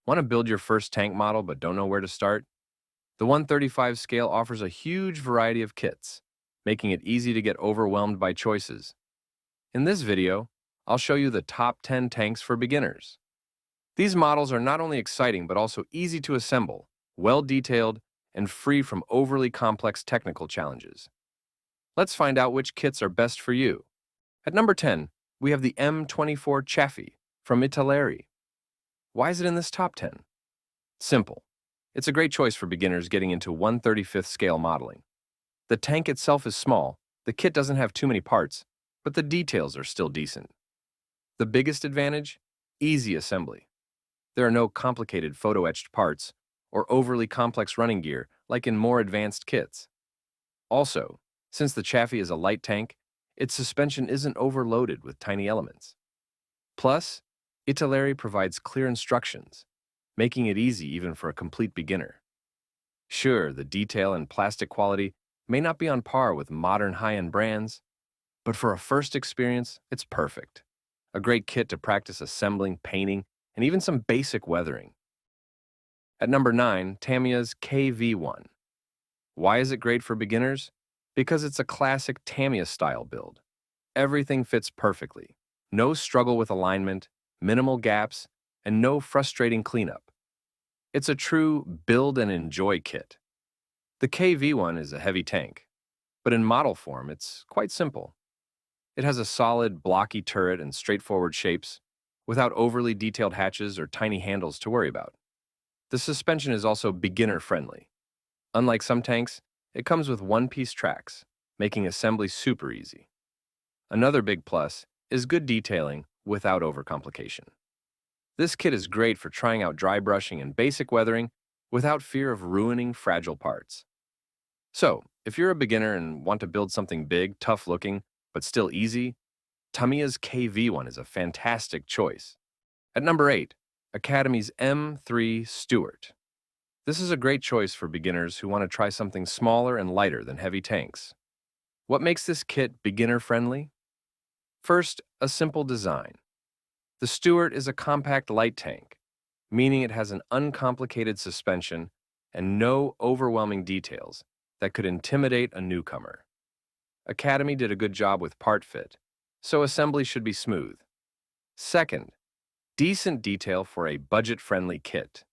Want to build your first tank model but don't know where to start? The 135 scale offers a huge variety of kits, making it easy to get overwhelmed by choices. In this video, I'll show you the top 10 tanks for beginners. These models are not only exciting but also easy to assemble, well detailed, and free from overly complex technical challenges. Let's find out which kits are best for you. At number 10, we have the M24 Chaffee from Italeri. Why is it in this top 10? Simple. It's a great choice for beginners getting into 1/35th scale modeling. The tank itself is small, the kit doesn't have too many parts, but the details are still decent. The biggest advantage? Easy assembly. There are no complicated photo-etched parts or overly complex running gear like in more advanced kits. Also, since the Chaffee is a light tank, its suspension isn't overloaded with tiny elements. Plus, Italeri provides clear instructions, making it easy even for a complete beginner. Sure, the detail and plastic quality may not be on par with modern high-end brands, but for a first experience, it's perfect. A great kit to practice assembling, painting, and even some basic weathering. At number 9, Tamiya's KV1. Why is it great for beginners? Because it's a classic Tamiya-style build. Everything fits perfectly. No struggle with alignment, minimal gaps, and no frustrating cleanup. It's a true build and enjoy kit. The KV1 is a heavy tank, but in model form, it's quite simple. It has a solid, blocky turret and straightforward shapes, without overly detailed hatches or tiny handles to worry about. The suspension is also beginner-friendly. Unlike some tanks, it comes with one-piece tracks, making assembly super easy. Another big plus is good detailing without overcomplication. This kit is great for trying out dry brushing and basic weathering without fear of ruining fragile parts. So, if you're a beginner and want to build something big, tough-looking, but still easy, Tamiya's KV1 is a fantastic choice. At number 8, Academy's M3 Stuart. This is a great choice for beginners who want to try something smaller and lighter than heavy tanks. What makes this kit beginner-friendly? First, a simple design. The Stuart is a compact light tank, meaning it has an uncomplicated suspension and no overwhelming details that could intimidate a newcomer. Academy did a good job with part fit, so assembly should be smooth. Second, decent detail for a budget-friendly kit.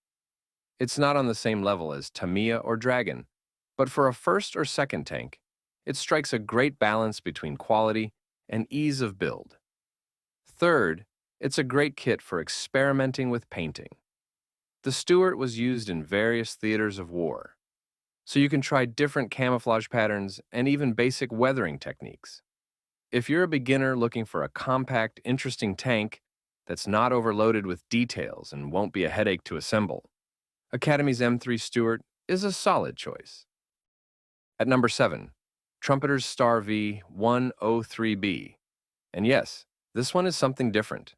It's not on the same level as Tamiya or Dragon, but for a first or second tank, it strikes a great balance between quality and ease of build. Third, it's a great kit for experimenting with painting. The Stuart was used in various theaters of war, so you can try different camouflage patterns and even basic weathering techniques. If you're a beginner looking for a compact, interesting tank that's not overloaded with details and won't be a headache to assemble, Academy's M3 Stuart is a solid choice. At number 7, Trumpeter's Star V103B. And yes, this one is something different.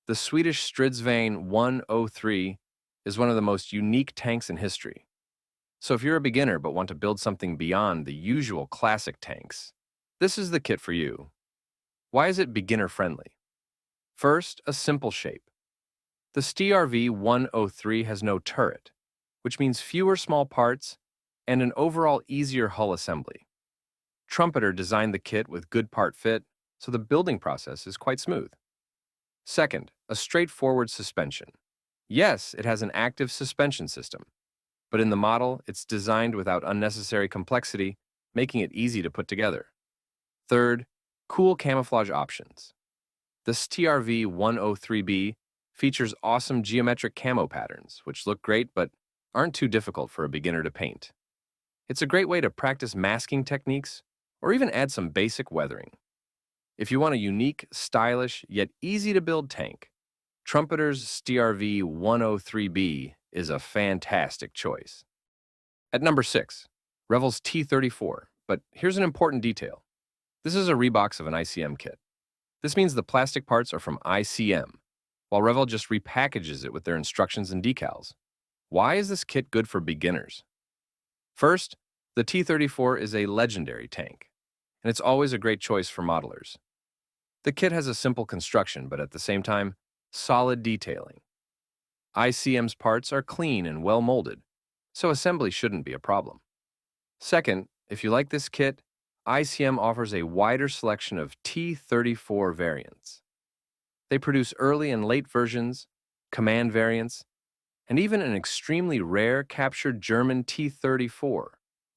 The Swedish Stridsvagn 103 is one of the most unique tanks in history. So if you're a beginner but want to build something beyond the usual classic tanks, this is the kit for you. Why is it beginner-friendly? First, a simple shape. The STRV 103 has no turret, which means fewer small parts and an overall easier hull assembly. Trumpeter designed the kit with good part fit, so the building process is quite smooth. Second, a straightforward suspension. Yes, it has an active suspension system, but in the model, it's designed without unnecessary complexity, making it easy to put together. Third, cool camouflage options. The STRV 103B features awesome geometric camo patterns, which look great but aren't too difficult for a beginner to paint. It's a great way to practice masking techniques or even add some basic weathering. If you want a unique, stylish, yet easy-to-build tank, Trumpeter's STRV 103B is a fantastic choice. At number 6, Revell's T34, but here's an important detail. This is a rebox of an ICM kit. This means the plastic parts are from ICM, while Revell just repackages it with their instructions and decals. Why is this kit good for beginners? First, the T34 is a legendary tank, and it's always a great choice for modelers. The kit has a simple construction, but at the same time, solid detailing. ICM's parts are clean and well molded, so assembly shouldn't be a problem. Second, if you like this kit, ICM offers a wider selection of T34 variants. They produce early and late versions, command variants, and even an extremely rare captured German T34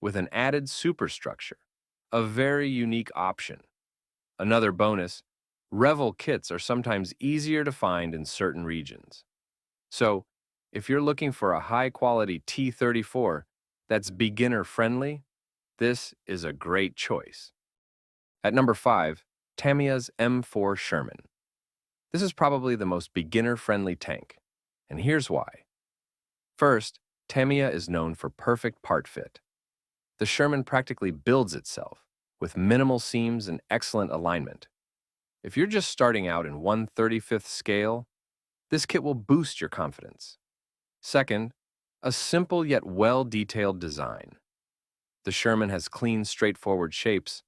with an added superstructure, a very unique option. Another bonus, Revel kits are sometimes easier to find in certain regions. So, if you're looking for a high-quality T34 that's beginner-friendly, this is a great choice. At number 5, Tamiya's M4 Sherman. This is probably the most beginner-friendly tank, and here's why. First, Tamiya is known for perfect part fit. The Sherman practically builds itself, with minimal seams and excellent alignment. If you're just starting out in 1/35th scale, this kit will boost your confidence. Second, a simple yet well-detailed design. The Sherman has clean, straightforward shapes,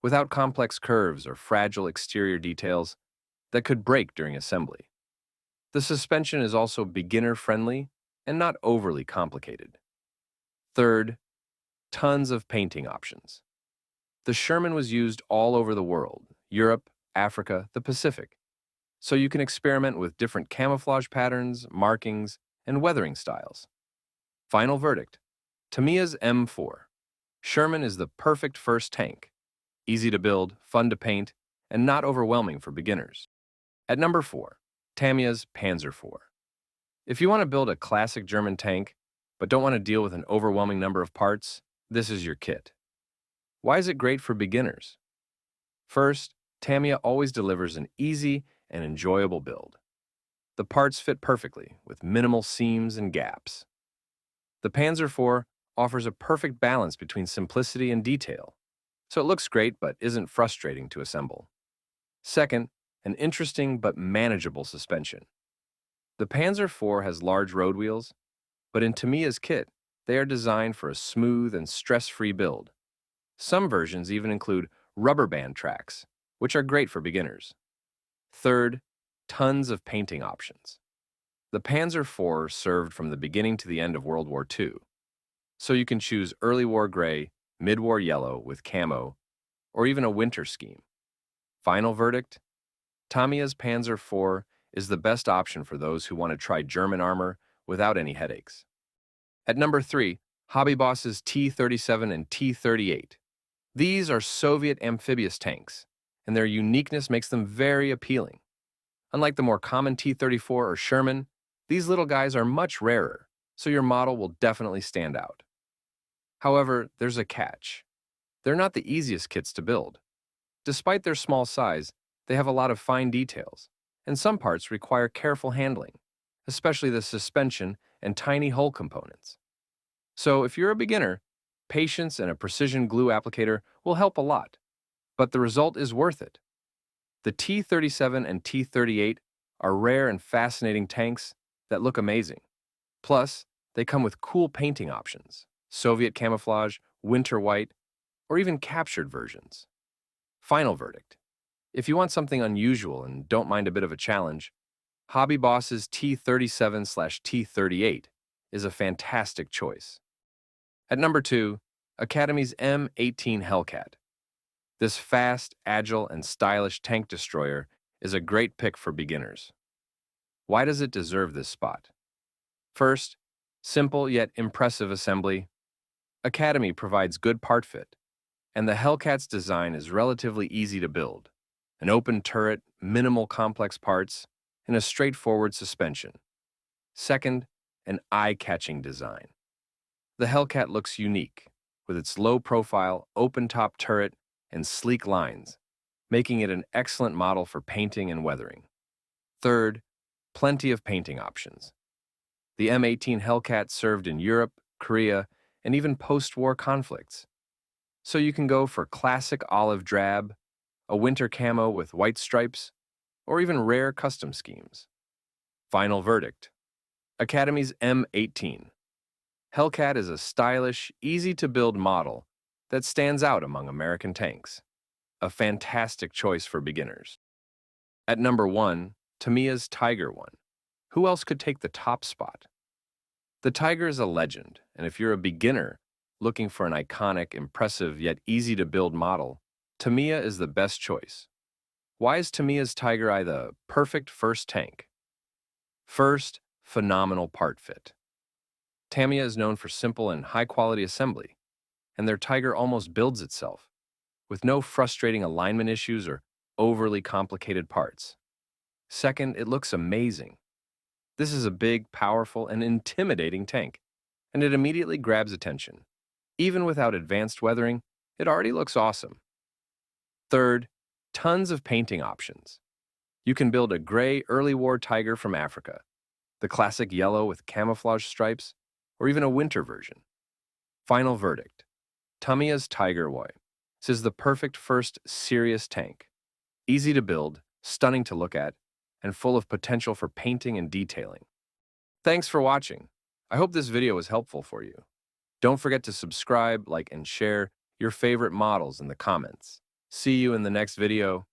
without complex curves or fragile exterior details that could break during assembly. The suspension is also beginner-friendly and not overly complicated. Third, tons of painting options. The Sherman was used all over the world, Europe, Africa, the Pacific, so you can experiment with different camouflage patterns, markings, and weathering styles. Final verdict, Tamiya's M4. Sherman is the perfect first tank. Easy to build, fun to paint, and not overwhelming for beginners. At number 4, Tamiya's Panzer IV. If you want to build a classic German tank, but don't want to deal with an overwhelming number of parts, this is your kit. Why is it great for beginners? First, Tamiya always delivers an easy and enjoyable build. The parts fit perfectly, with minimal seams and gaps. The Panzer IV offers a perfect balance between simplicity and detail, so it looks great but isn't frustrating to assemble. Second, an interesting but manageable suspension. The Panzer IV has large road wheels, but in Tamiya's kit, they are designed for a smooth and stress-free build. Some versions even include rubber band tracks, which are great for beginners. Third, tons of painting options. The Panzer IV served from the beginning to the end of World War II, so you can choose early war gray, mid-war yellow with camo, or even a winter scheme. Final verdict? Tamiya's Panzer IV is the best option for those who want to try German armor without any headaches. At number 3, Hobby Boss's T-37 and T-38. These are Soviet amphibious tanks, and their uniqueness makes them very appealing. Unlike the more common T-34 or Sherman, these little guys are much rarer, so your model will definitely stand out. However, there's a catch. They're not the easiest kits to build. Despite their small size, they have a lot of fine details, and some parts require careful handling, especially the suspension and tiny hull components. So if you're a beginner, patience and a precision glue applicator will help a lot, but the result is worth it. The T-37 and T-38 are rare and fascinating tanks that look amazing. Plus, they come with cool painting options, Soviet camouflage, winter white, or even captured versions. Final verdict. If you want something unusual and don't mind a bit of a challenge, Hobby Boss's T-37/T-38 is a fantastic choice. At number 2, Academy's M18 Hellcat. This fast, agile, and stylish tank destroyer is a great pick for beginners. Why does it deserve this spot? First, simple yet impressive assembly. Academy provides good part fit, and the Hellcat's design is relatively easy to build. An open turret, minimal complex parts, and a straightforward suspension. Second, an eye-catching design. The Hellcat looks unique, with its low-profile, open-top turret and sleek lines, making it an excellent model for painting and weathering. Third, plenty of painting options. The M18 Hellcat served in Europe, Korea, and even post-war conflicts. So you can go for classic olive drab, a winter camo with white stripes, or even rare custom schemes. Final verdict. Academy's M18. Hellcat is a stylish, easy-to-build model that stands out among American tanks. A fantastic choice for beginners. At number 1, Tamiya's Tiger I. Who else could take the top spot? The Tiger is a legend, and if you're a beginner looking for an iconic, impressive, yet easy-to-build model, Tamiya is the best choice. Why is Tamiya's Tiger Eye the perfect first tank? First, phenomenal part fit. Tamiya is known for simple and high-quality assembly, and their Tiger almost builds itself, with no frustrating alignment issues or overly complicated parts. Second, it looks amazing. This is a big, powerful, and intimidating tank, and it immediately grabs attention. Even without advanced weathering, it already looks awesome. Third, tons of painting options. You can build a gray early war Tiger from Africa, the classic yellow with camouflage stripes, or even a winter version. Final verdict. Tamiya's Tiger Eye. This is the perfect first serious tank. Easy to build, stunning to look at, and full of potential for painting and detailing. Thanks for watching. I hope this video was helpful for you. Don't forget to subscribe, like, and share your favorite models in the comments. See you in the next video.